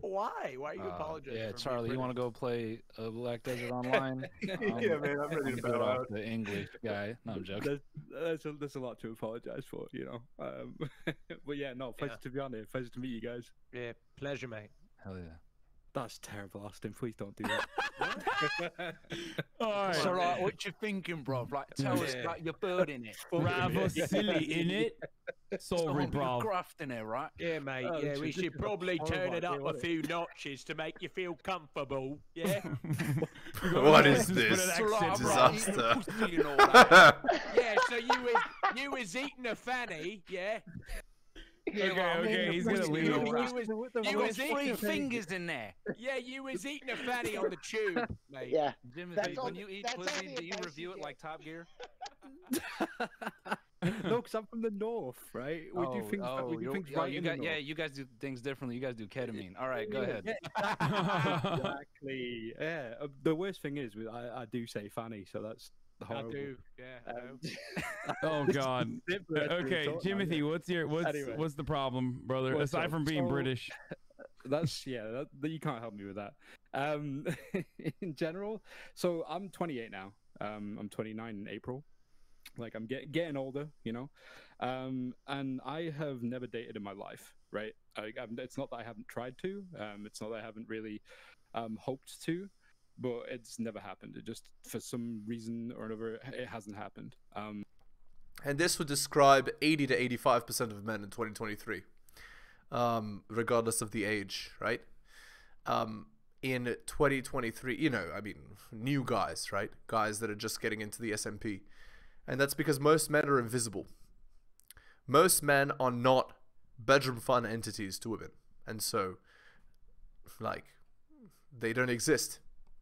Why? Why are you apologizing? Yeah, for Charlie, you want to go play Black Desert Online? Yeah, man, I'm ready to bow out. The English guy. No, I'm joking. There's a lot to apologize for, you know. But yeah, no, pleasure to be on here. Pleasure to meet you guys. Yeah, pleasure, mate. Hell yeah. That's terrible, Austin. Please don't do that. Alright. So, like, what you thinking, bro? Like, tell us about your bird in it. Rather silly in it. Sorry, bro. Graft in it, right? Yeah, mate. Yeah, we should probably turn it up a few notches to make you feel comfortable. Yeah. What is this disaster? Yeah. So you was eating a fanny, yeah. Okay, he's gonna leave. You was 3 fingers in there. Yeah, you was eating a fanny on the tube, mate. Yeah. Timothy, when you eat pussy, do you review it like Top Gear? No, because I'm from the north, right? We do things. We do things right. You guys do things differently. You guys do ketamine. All right, go ahead. Exactly. Yeah. The worst thing is, I do say fanny, so that's horrible. I do. Yeah. Oh God. Okay, Timothy, what's the problem, brother? Well, Aside from being British. That's you can't help me with that. In general, so I'm 28 now. I'm 29 in April. Like I'm getting older, you know, and I have never dated in my life, right? It's not that I haven't tried to, it's not that I haven't really hoped to, but it's never happened. It just, for some reason or another, it hasn't happened. And this would describe 80 to 85% of men in 2023, regardless of the age, right? In 2023, you know, I mean, new guys, right? Guys that are just getting into the SMP. And that's because most men are invisible. Most men are not bedroom fun entities to women. And so, like, they don't exist,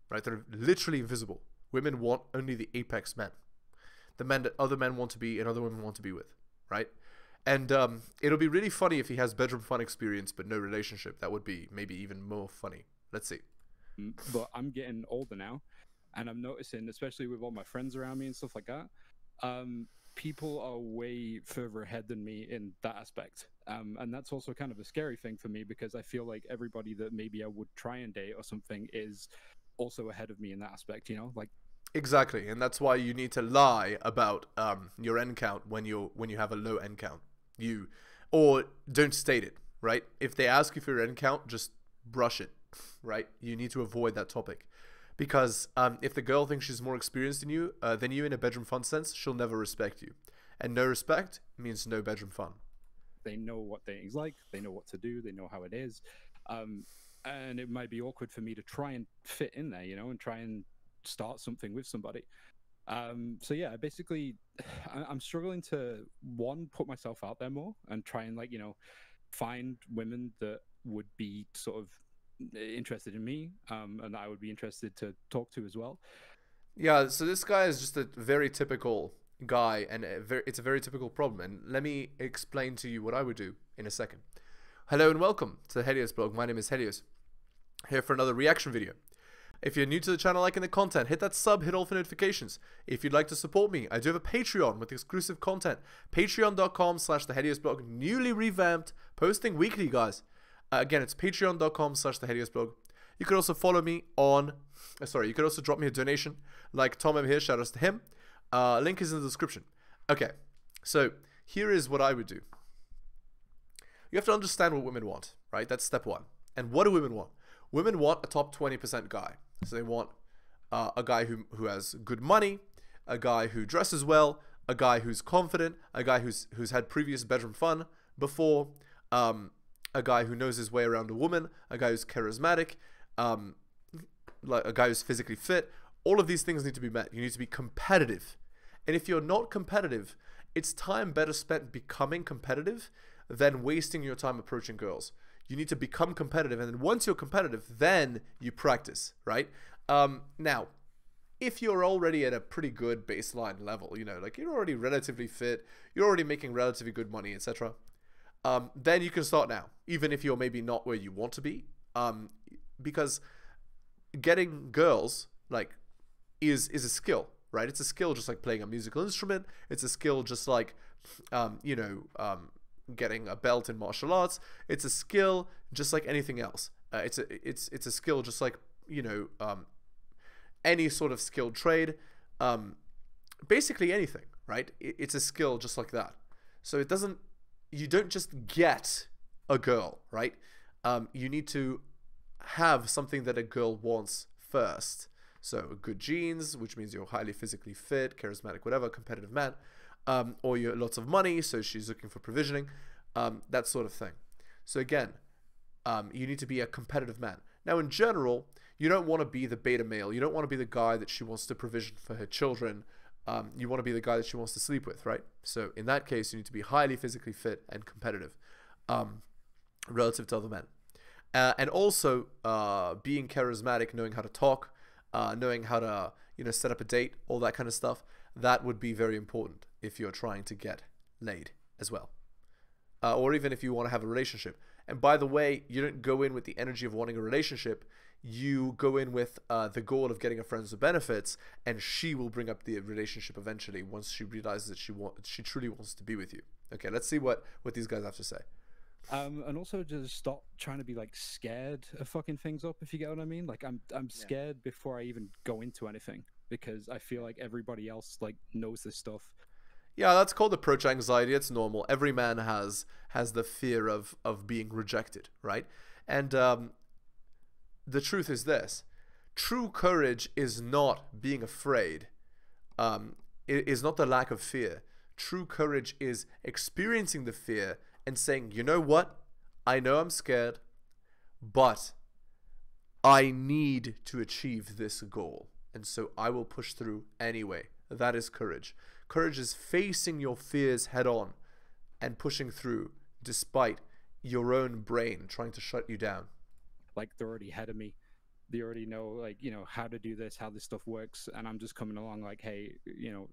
right? They're literally invisible. Women want only the apex men. The men that other men want to be and other women want to be with, right? And it'll be really funny if he has bedroom fun experience but no relationship. That would be maybe even more funny. Let's see. But I'm getting older now, and I'm noticing, especially with all my friends around me and stuff like that, people are way further ahead than me in that aspect, and that's also kind of a scary thing for me, because I feel like everybody that maybe I would try and date or something is also ahead of me in that aspect, you know, like. Exactly, and that's why you need to lie about your end count when you have a low end count. Or don't state it, right? If they ask you for your end count, just brush it, right? You need to avoid that topic. Because if the girl thinks she's more experienced than you in a bedroom fun sense, she'll never respect you. And no respect means no bedroom fun. They know what dating's like. They know what to do. They know how it is. And it might be awkward for me to try and fit in there, you know, and try and start something with somebody. So yeah, basically, I'm struggling to, one, put myself out there more and try and, like, you know, find women that would be sort of interested in me, and I would be interested to talk to as well. Yeah, so this guy is just a very typical guy, and it's a very typical problem. And let me explain to you what I would do in a second. Hello and welcome to the HeliosBlog. My name is Helios, here for another reaction video. If you're new to the channel, liking the content, hit that sub, hit all for notifications. If you'd like to support me, I do have a Patreon with exclusive content. Patreon.com/theheliosblog, newly revamped, posting weekly, guys. Again, it's patreon.com/theheliosblog. You could also follow me on, you could also drop me a donation, like Tom M here, shout outs to him. Link is in the description. Okay, so here is what I would do. You have to understand what women want, right? That's step one. And what do women want? Women want a top 20% guy. So they want a guy who has good money, a guy who dresses well, a guy who's confident, a guy who's had previous bedroom fun before, a guy who knows his way around a woman, a guy who's charismatic, like a guy who's physically fit. All of these things need to be met. You need to be competitive. And if you're not competitive, it's time better spent becoming competitive than wasting your time approaching girls. You need to become competitive, and then once you're competitive, then you practice, right? Now, if you're already at a pretty good baseline level, you know, like you're already relatively fit, you're already making relatively good money, etc., then you can start now, even if you're maybe not where you want to be, because getting girls, like, is a skill, right? It's a skill just like playing a musical instrument. It's a skill just like, you know, getting a belt in martial arts. It's a skill just like anything else. it's a skill just like, you know, any sort of skilled trade, basically anything, right? It's a skill just like that. So you don't just get a girl, right? You need to have something that a girl wants first. So good genes, which means you're highly physically fit, charismatic, whatever, competitive man, or you have lots of money, so she's looking for provisioning, that sort of thing. So again, you need to be a competitive man. Now, in general, you don't want to be the beta male. You don't want to be the guy that she wants to provision for her children. You want to be the guy that she wants to sleep with, right? So in that case, you need to be highly physically fit and competitive relative to other men. And also being charismatic, knowing how to talk, knowing how to, you know, set up a date, all that kind of stuff. That would be very important if you're trying to get laid as well. Or even if you want to have a relationship. And by the way, you don't go in with the energy of wanting a relationship. You go in with the goal of getting a friends with benefits, and she will bring up the relationship eventually once she realizes that she truly wants to be with you. Okay, let's see what these guys have to say. And also just stop trying to be like scared of fucking things up, if you get what I mean. Like I'm scared before I even go into anything, because I feel like everybody else like knows this stuff. Yeah, that's called approach anxiety. It's normal. Every man has the fear of being rejected, right? And the truth is this: true courage is not being afraid. It is not the lack of fear. True courage is experiencing the fear and saying, you know what? I know I'm scared, but I need to achieve this goal. And so I will push through anyway. That is courage. Courage is facing your fears head on and pushing through despite your own brain trying to shut you down. Like they're already ahead of me. They already know, like, you know, how to do this, how this stuff works. And I'm just coming along like, hey, you know,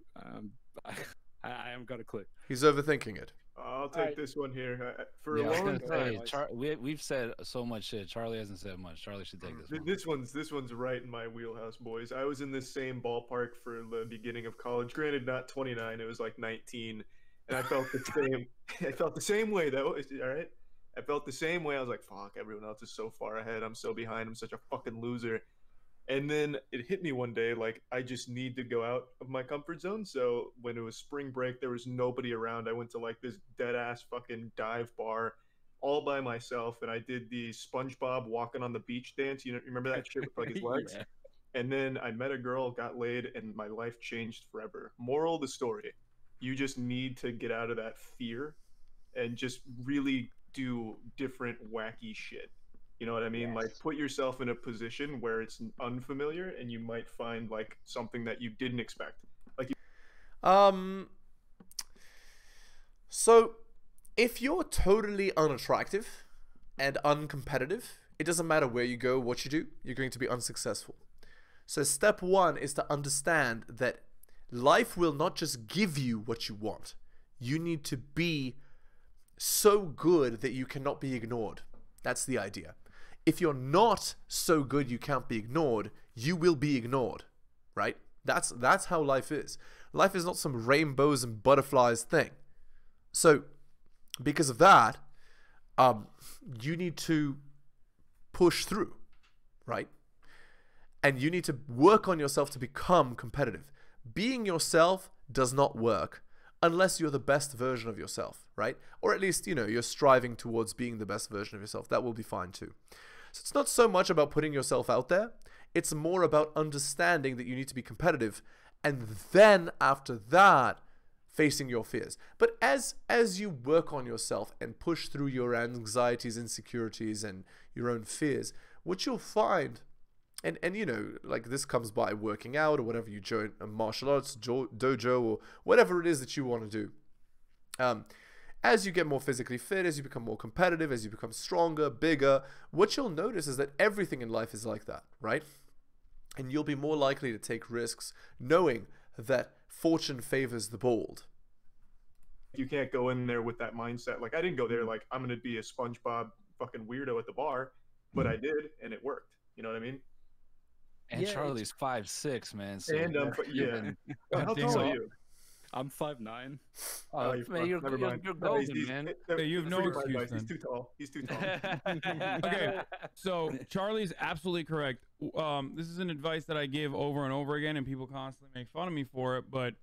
I haven't got a clue. He's overthinking it. I'll take this one here. For Yeah, a long time, we've said so much shit. Charlie hasn't said much. Charlie should take this one. This one's right in my wheelhouse, boys. I was in this same ballpark for the beginning of college. Granted, not 29. It was like 19, and I felt the same. I felt the same way. That was all right. I felt the same way. I was like, "Fuck! Everyone else is so far ahead. I'm so behind. I'm such a fucking loser." And then it hit me one day, like, I just need to go out of my comfort zone. So when it was spring break, there was nobody around. I went to like this dead ass fucking dive bar all by myself. And I did the SpongeBob walking on the beach dance. You know, remember that shit with like his legs? Yeah. And then I met a girl, got laid, and my life changed forever. Moral of the story: you just need to get out of that fear and just really do different wacky shit. You know what I mean? Yes. Like, put yourself in a position where it's unfamiliar, and you might find like something that you didn't expect. Like, so if you're totally unattractive and uncompetitive, it doesn't matter where you go, what you do, you're going to be unsuccessful. So step one is to understand that life will not just give you what you want. You need to be so good that you cannot be ignored. That's the idea. If you're not so good you can't be ignored, you will be ignored, right? That's how life is. Life is not some rainbows and butterflies thing. So because of that, you need to push through, right? And you need to work on yourself to become competitive. Being yourself does not work unless you're the best version of yourself, right? Or at least, you know, you're striving towards being the best version of yourself. That will be fine too. So it's not so much about putting yourself out there. It's more about understanding that you need to be competitive, and then after that, facing your fears. But as you work on yourself and push through your anxieties, insecurities, and your own fears, what you'll find, and you know, like, this comes by working out or whatever, you join a martial arts dojo or whatever it is that you want to do. As you get more physically fit, as you become more competitive, as you become stronger, bigger, what you'll notice is that everything in life is like that, right? And you'll be more likely to take risks knowing that fortune favors the bold. You can't go in there with that mindset. Like, I didn't go there like, I'm going to be a SpongeBob fucking weirdo at the bar, but I did, and it worked. You know what I mean? And yeah, Charlie's 5'6", man. So and yeah. How tall are you? I'm 5'9". Oh, man, you're golden, man. You have no excuse. He's too tall. He's too tall. Okay, so Charlie's absolutely correct. This is an advice that I give over and over again, and people constantly make fun of me for it, but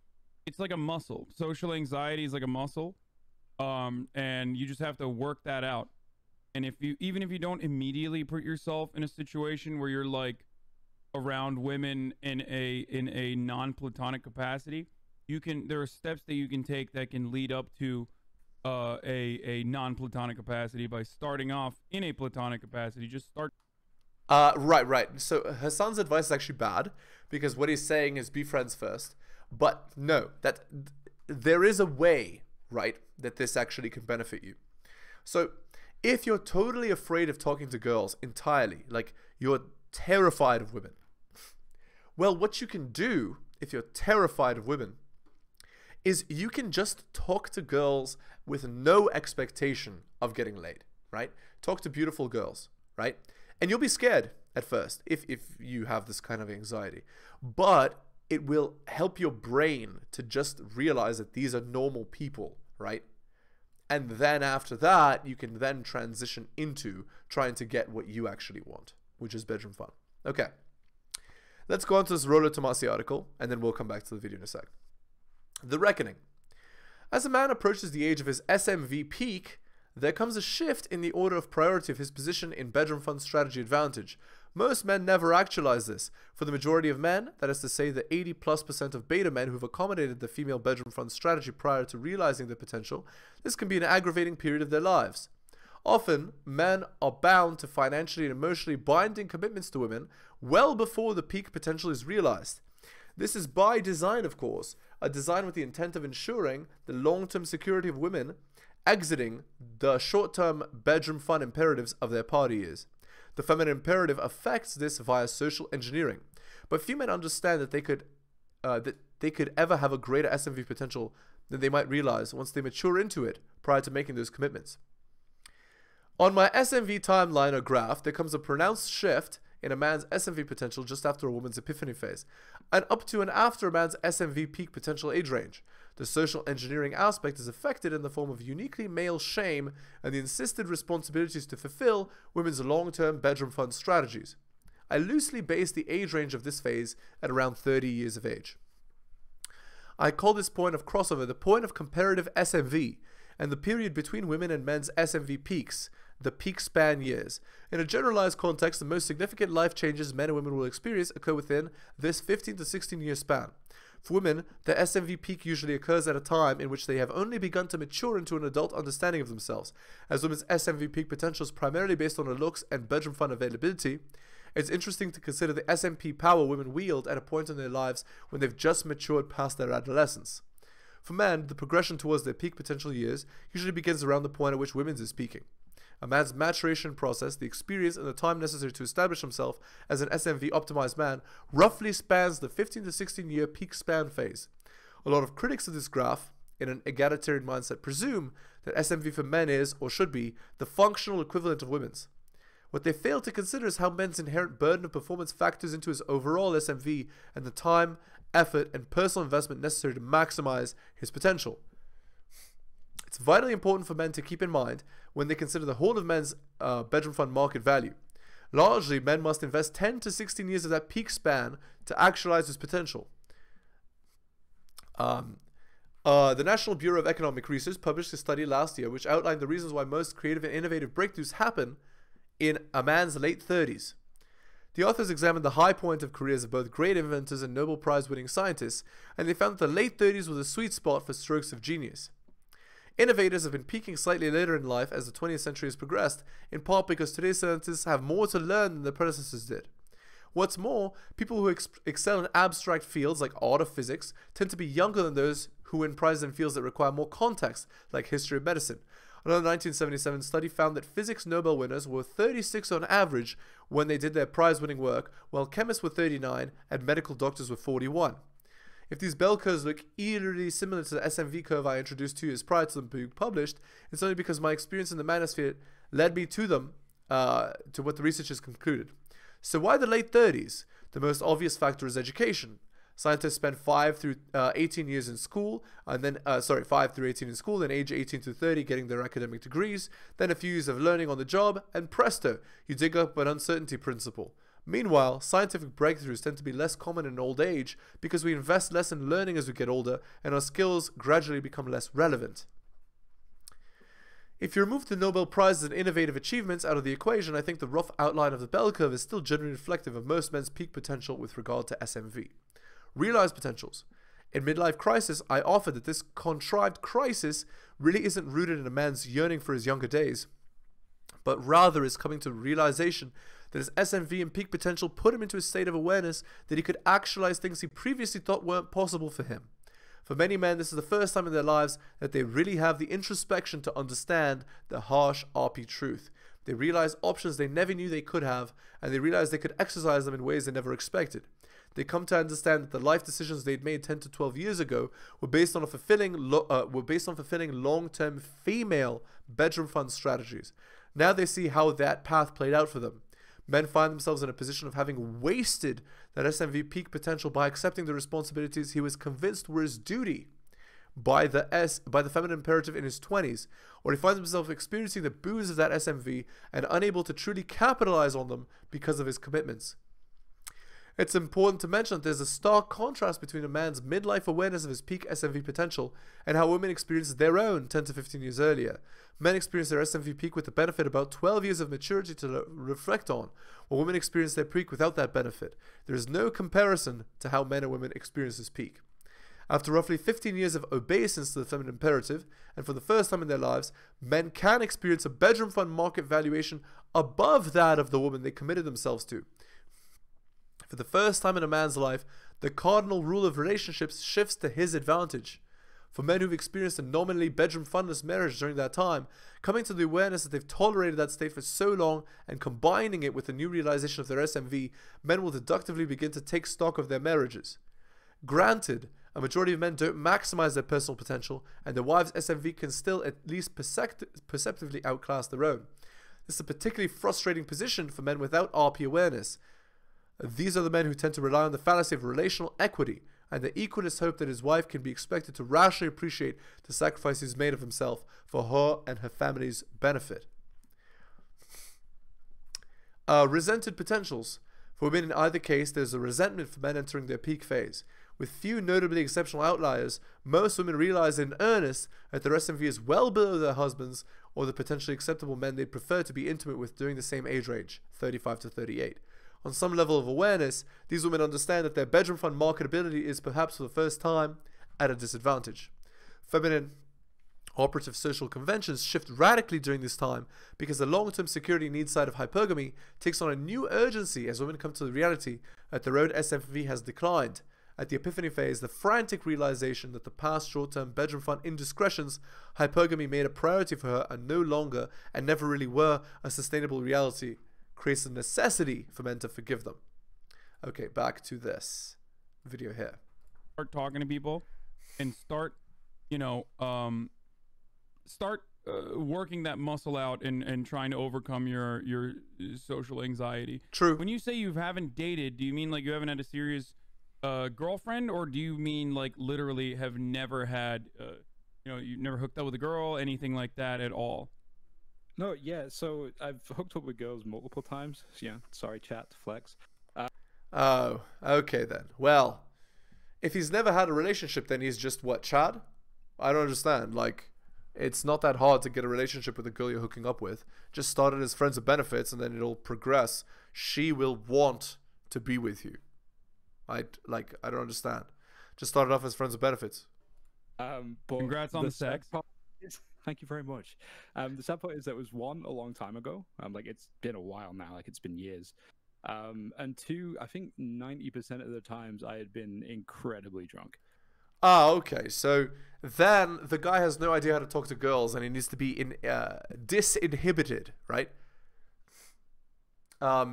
it's like a muscle. Social anxiety is like a muscle, and you just have to work that out. And even if you don't immediately put yourself in a situation where you're like around women in a non-platonic capacity, there are steps that you can take that can lead up to a non-platonic capacity by starting off in a platonic capacity. Just start. Right. So Hasan's advice is actually bad, because what he's saying is be friends first. But no, there is a way, right, that this actually can benefit you. So if you're totally afraid of talking to girls entirely, like you're terrified of women, well, what you can do if you're terrified of women is you can just talk to girls with no expectation of getting laid, right? Talk to beautiful girls, right? And you'll be scared at first if you have this kind of anxiety. But it will help your brain to just realize that these are normal people, right? And then after that, you can then transition into trying to get what you actually want, which is bedroom fun. Okay. Let's go on to this Rollo Tomasi article, and then we'll come back to the video in a sec. The Reckoning. As a man approaches the age of his SMV peak, there comes a shift in the order of priority of his position in bedroom fun strategy advantage. Most men never actualize this. For the majority of men, that is to say the 80+% of beta men who've accommodated the female bedroom fun strategy prior to realizing their potential, this can be an aggravating period of their lives. Often, men are bound to financially and emotionally binding commitments to women well before the peak potential is realized. This is by design, of course, a design with the intent of ensuring the long-term security of women exiting the short-term bedroom fun imperatives of their party years. The feminine imperative affects this via social engineering, but few men understand that they could ever have a greater SMV potential than they might realize once they mature into it prior to making those commitments. On my SMV timeline or graph, there comes a pronounced shift in a man's SMV potential just after a woman's epiphany phase, and up to and after a man's SMV peak potential age range. The social engineering aspect is affected in the form of uniquely male shame and the insisted responsibilities to fulfill women's long-term bedroom fun strategies. I loosely base the age range of this phase at around 30 years of age. I call this point of crossover the point of comparative SMV, and the period between women and men's SMV peaks, the peak span years. In a generalized context, the most significant life changes men and women will experience occur within this 15 to 16 year span. For women, the SMV peak usually occurs at a time in which they have only begun to mature into an adult understanding of themselves. As women's SMV peak potential is primarily based on their looks and bedroom fun availability, it's interesting to consider the SMP power women wield at a point in their lives when they've just matured past their adolescence. For men, the progression towards their peak potential years usually begins around the point at which women's is peaking. A man's maturation process, the experience and the time necessary to establish himself as an SMV optimized man, roughly spans the 15 to 16 year peak span phase. A lot of critics of this graph, in an egalitarian mindset, presume that SMV for men is, or should be, the functional equivalent of women's. What they fail to consider is how men's inherent burden of performance factors into his overall SMV and the time, effort, and personal investment necessary to maximize his potential. It's vitally important for men to keep in mind when they consider the whole of men's bedroom fund market value. Largely, men must invest 10 to 16 years of that peak span to actualize his potential. The National Bureau of Economic Research published a study last year which outlined the reasons why most creative and innovative breakthroughs happen in a man's late 30s. The authors examined the high point of careers of both great inventors and Nobel Prize-winning scientists, and they found that the late 30s was a sweet spot for strokes of genius. Innovators have been peaking slightly later in life as the 20th century has progressed, in part because today's scientists have more to learn than their predecessors did. What's more, people who excel in abstract fields like art or physics tend to be younger than those who win prizes in fields that require more context, like history or medicine. Another 1977 study found that physics Nobel winners were 36 on average when they did their prize-winning work, while chemists were 39 and medical doctors were 41. If these bell curves look eerily similar to the SMV curve I introduced 2 years prior to them being published, it's only because my experience in the manosphere led me to them, to what the researchers concluded. So why the late 30s? The most obvious factor is education. Scientists spend 5 through 18 years in school, and then 5 through 18 in school, then age 18 to 30 getting their academic degrees, then a few years of learning on the job, and presto, you dig up an uncertainty principle. Meanwhile, scientific breakthroughs tend to be less common in old age because we invest less in learning as we get older, and our skills gradually become less relevant. If you remove the Nobel Prizes and innovative achievements out of the equation, I think the rough outline of the bell curve is still generally reflective of most men's peak potential with regard to SMV. Realized potentials. In midlife crisis, I offer that this contrived crisis really isn't rooted in a man's yearning for his younger days, but rather is coming to the realization that his SMV and peak potential put him into a state of awareness that he could actualize things he previously thought weren't possible for him. For many men, this is the first time in their lives that they really have the introspection to understand the harsh RP truth. They realize options they never knew they could have, and they realize they could exercise them in ways they never expected. They come to understand that the life decisions they'd made 10 to 12 years ago were based on fulfilling long-term female bedroom fun strategies. Now they see how that path played out for them. Men find themselves in a position of having wasted that SMV peak potential by accepting the responsibilities he was convinced were his duty by the feminine imperative in his 20s, or he finds himself experiencing the boos of that SMV and unable to truly capitalize on them because of his commitments. It's important to mention that there's a stark contrast between a man's midlife awareness of his peak SMV potential and how women experience their own 10 to 15 years earlier. Men experience their SMV peak with the benefit of about 12 years of maturity to reflect on, while women experience their peak without that benefit. There is no comparison to how men and women experience this peak. After roughly 15 years of obeisance to the feminine imperative, and for the first time in their lives, men can experience a bedroom fund market valuation above that of the woman they committed themselves to. For the first time in a man's life, the cardinal rule of relationships shifts to his advantage. For men who've experienced a nominally bedroom fundless marriage during that time, coming to the awareness that they've tolerated that state for so long and combining it with the new realization of their SMV, men will deductively begin to take stock of their marriages. Granted, a majority of men don't maximize their personal potential, and their wives' SMV can still at least perceptively outclass their own. This is a particularly frustrating position for men without RP awareness. These are the men who tend to rely on the fallacy of relational equity, and the equalist hope that his wife can be expected to rationally appreciate the sacrifice he's made of himself for her and her family's benefit. Resented potentials. For women in either case, there's a resentment for men entering their peak phase. With few notably exceptional outliers, most women realize in earnest that their SMV is well below their husbands or the potentially acceptable men they'd prefer to be intimate with during the same age range, 35 to 38. On some level of awareness, these women understand that their bedroom fund marketability is perhaps for the first time at a disadvantage. Feminine operative social conventions shift radically during this time because the long-term security needs side of hypergamy takes on a new urgency as women come to the reality that their own SMV has declined. At the epiphany phase, the frantic realization that the past short-term bedroom fund indiscretions, hypergamy made a priority for her, are no longer and never really were a sustainable reality, creates a necessity for men to forgive them. Okay, back to this video here. Start talking to people and start, working that muscle out and trying to overcome your social anxiety. True. When you say you haven't dated, do you mean like you haven't had a serious girlfriend, or do you mean like literally have never had, you've never hooked up with a girl, anything like that at all? No, yeah, so I've hooked up with girls multiple times. Yeah, sorry, chat, flex. Oh, okay then. Well, if he's never had a relationship, then he's just what, Chad? I don't understand. Like, it's not that hard to get a relationship with a girl you're hooking up with. Just start it as friends with benefits, and then it'll progress. She will want to be with you. I don't understand. Just start it off as friends with benefits. But congrats on the sex. Thank you very much. The sad part is that was one, a long time ago. Like, it's been a while now, like it's been years. And two, I think 90% of the times I had been incredibly drunk. Ah, okay. So then the guy has no idea how to talk to girls, and he needs to be disinhibited, right?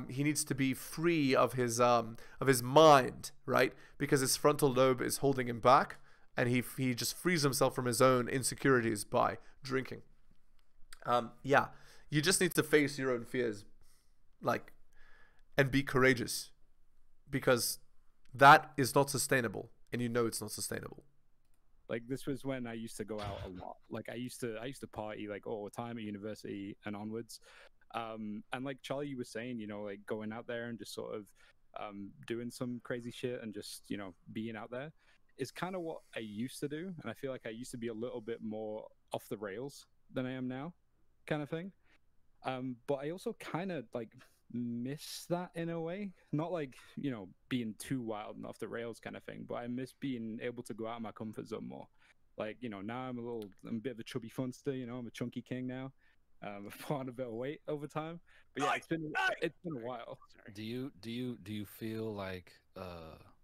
He needs to be free of his mind, right? Because his frontal lobe is holding him back, and he just frees himself from his own insecurities by drinking. Yeah, you just need to face your own fears, like, and be courageous, because That is not sustainable, and you know it's not sustainable. Like this was when I used to go out a lot. Like I used to party like all the time at university and onwards. And like Charlie was saying, you know, like going out there and just sort of doing some crazy shit and just, you know, being out there is kind of what I used to do. And I feel like I used to be a little bit more off the rails than I am now, kind of thing. But I also kind of like miss that in a way. Not like, you know, being too wild and off the rails kind of thing, but I miss being able to go out of my comfort zone more. Like, you know, now I'm a bit of a chubby funster, you know, I'm a chunky king now. I've put on a bit of weight over time. But yeah, it's been a while. Do you feel like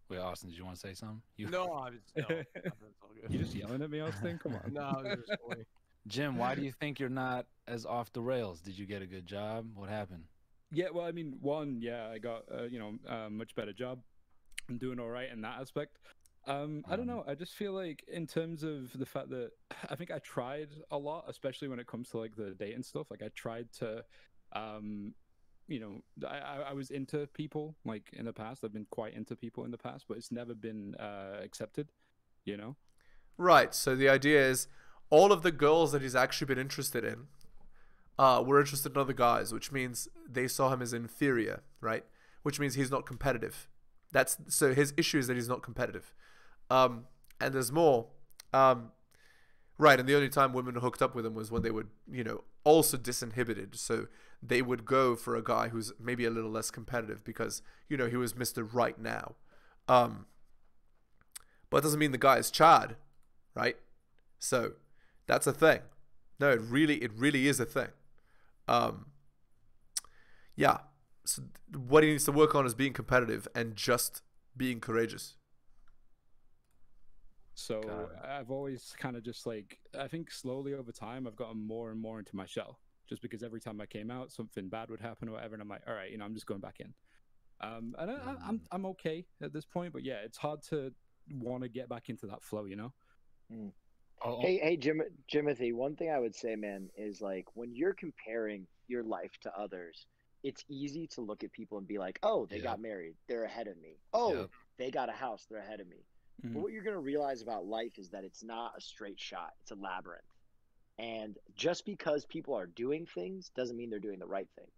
wait, Austin, did you want to say something? No, I was no. You just yelling at me, Austin? Come on. No, I was just funny. Jim, why do you think you're not as off the rails? Did you get a good job? What happened? Yeah, well, I mean, one, yeah, I got you know, a much better job. I'm doing all right in that aspect. I don't know. I just feel like in terms of the fact that I think I tried a lot, especially when it comes to like the dating stuff. Like I tried to, you know, I was into people like in the past. I've been quite into people in the past, but it's never been accepted, you know? Right. So the idea is all of the girls that he's actually been interested in were interested in other guys, which means they saw him as inferior, right? Which means he's not competitive. So his issue is that he's not competitive. And there's more. Right, and the only time women hooked up with him was when they would, you know, also disinhibited. So they would go for a guy who's maybe a little less competitive because, you know, he was Mr. Right Now. But it doesn't mean the guy is Chad, right? So that's a thing. No, it really is a thing. Yeah. So what he needs to work on is being competitive and just being courageous. So I've always kind of just like, I think slowly over time, I've gotten more and more into my shell just because every time I came out, something bad would happen or whatever. And I'm like, all right, you know, I'm just going back in. And I'm okay at this point, but yeah, it's hard to want to get back into that flow, you know? Mm. Hey, Jimothy, one thing I would say, man, is like when you're comparing your life to others, it's easy to look at people and be like, oh, they got married, they're ahead of me. Oh, they got a house, they're ahead of me. But what you're going to realize about life is that it's not a straight shot. It's a labyrinth. And just because people are doing things doesn't mean they're doing the right things.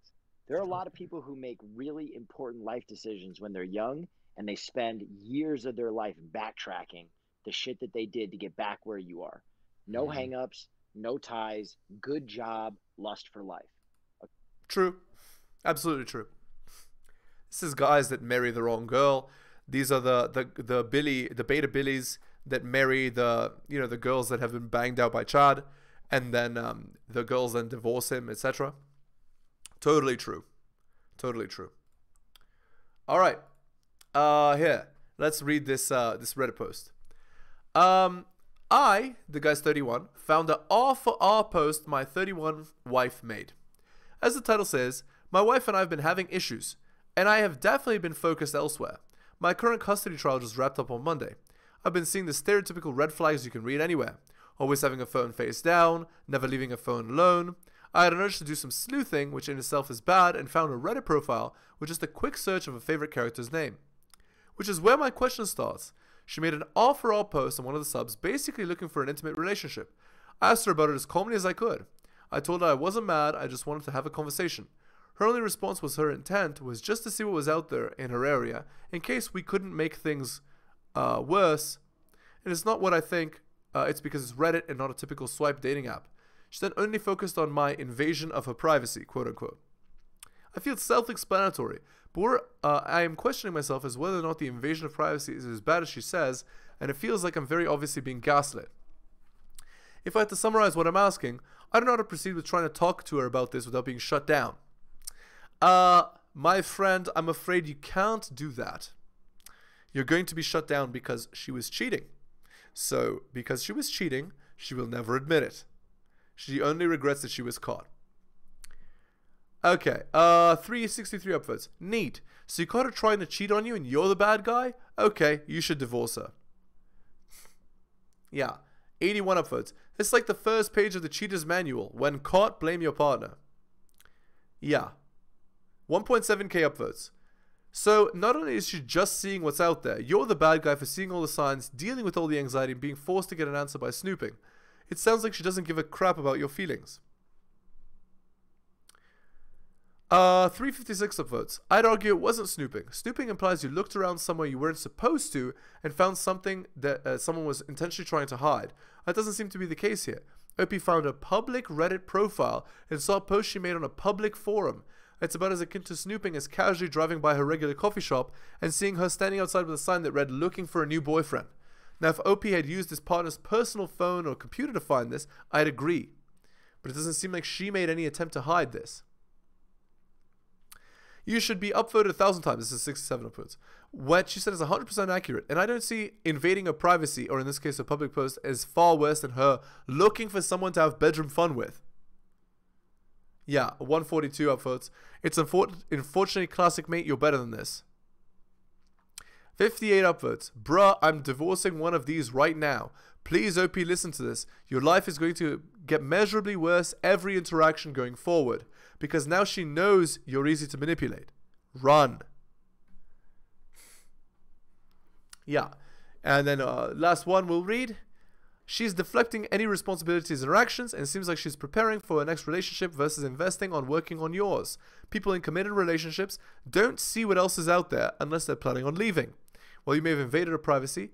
There are a lot of people who make really important life decisions when they're young, and they spend years of their life backtracking the shit that they did to get back where you are. No hangups, no ties, good job, lust for life. True. Absolutely true. This is guys that marry the wrong girl. These are the beta billies that marry the girls that have been banged out by Chad, and then the girls then divorce him, etc. Totally true. Totally true. All right. Here, let's read this Reddit post. I, the guy's 31, found an R for R post my 31 wife made. As the title says, my wife and I have been having issues, and I have definitely been focused elsewhere. My current custody trial just wrapped up on Monday. I've been seeing the stereotypical red flags you can read anywhere. Always having a phone face down, never leaving a phone alone. I had an urge to do some sleuthing, which in itself is bad, and found a Reddit profile with just a quick search of a favorite character's name. Which is where my question starts. She made an R for R post on one of the subs, basically looking for an intimate relationship. I asked her about it as calmly as I could. I told her I wasn't mad, I just wanted to have a conversation. Her only response was her intent was just to see what was out there in her area, in case we couldn't make things worse. And it's not what I think, it's because it's Reddit and not a typical swipe dating app. She then only focused on my invasion of her privacy, quote unquote. I feel self-explanatory, but where I am questioning myself is whether or not the invasion of privacy is as bad as she says, and it feels like I'm very obviously being gaslit. If I had to summarize what I'm asking, I don't know how to proceed with trying to talk to her about this without being shut down. My friend, I'm afraid you can't do that. You're going to be shut down because she was cheating. So, because she was cheating, she will never admit it. She only regrets that she was caught. Okay, 363 upvotes. Neat. So you caught her trying to cheat on you and you're the bad guy? Okay, you should divorce her. Yeah, 81 upvotes. It's like the first page of the cheater's manual. When caught, blame your partner. Yeah. 1.7k upvotes. So not only is she just seeing what's out there, you're the bad guy for seeing all the signs, dealing with all the anxiety, and being forced to get an answer by snooping. It sounds like she doesn't give a crap about your feelings. 356 upvotes. I'd argue it wasn't snooping. Snooping implies you looked around somewhere you weren't supposed to and found something that someone was intentionally trying to hide. That doesn't seem to be the case here. OP found a public Reddit profile and saw a post she made on a public forum. It's about as akin to snooping as casually driving by her regular coffee shop and seeing her standing outside with a sign that read, "Looking for a new boyfriend." Now, if OP had used his partner's personal phone or computer to find this, I'd agree. But it doesn't seem like she made any attempt to hide this. You should be upvoted 1,000 times. This is 67 upvotes. What she said is 100% accurate, and I don't see invading her privacy, or in this case a public post, as far worse than her looking for someone to have bedroom fun with. Yeah, 142 upvotes. It's unfortunately classic, mate. You're better than this. 58 upvotes. Bruh, I'm divorcing one of these right now. Please, OP, listen to this. Your life is going to get measurably worse every interaction going forward. Because now she knows you're easy to manipulate. Run. Yeah. And then last one we'll read. She's deflecting any responsibilities in her actions and seems like she's preparing for her next relationship versus investing on working on yours. People in committed relationships don't see what else is out there unless they're planning on leaving. Well, you may have invaded her privacy,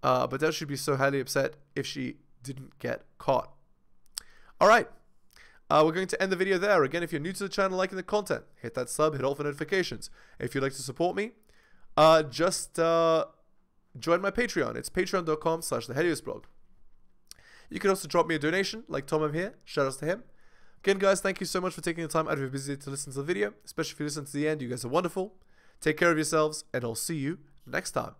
but that should be so highly upset if she didn't get caught. All right. We're going to end the video there. Again, if you're new to the channel, liking the content, hit that sub, hit all for notifications. If you'd like to support me, just join my Patreon. It's patreon.com/theheliosblog. You can also drop me a donation, like Tom here. Shout outs to him. Again, guys, thank you so much for taking the time out of your busy day to listen to the video. Especially if you listen to the end, you guys are wonderful. Take care of yourselves, and I'll see you next time.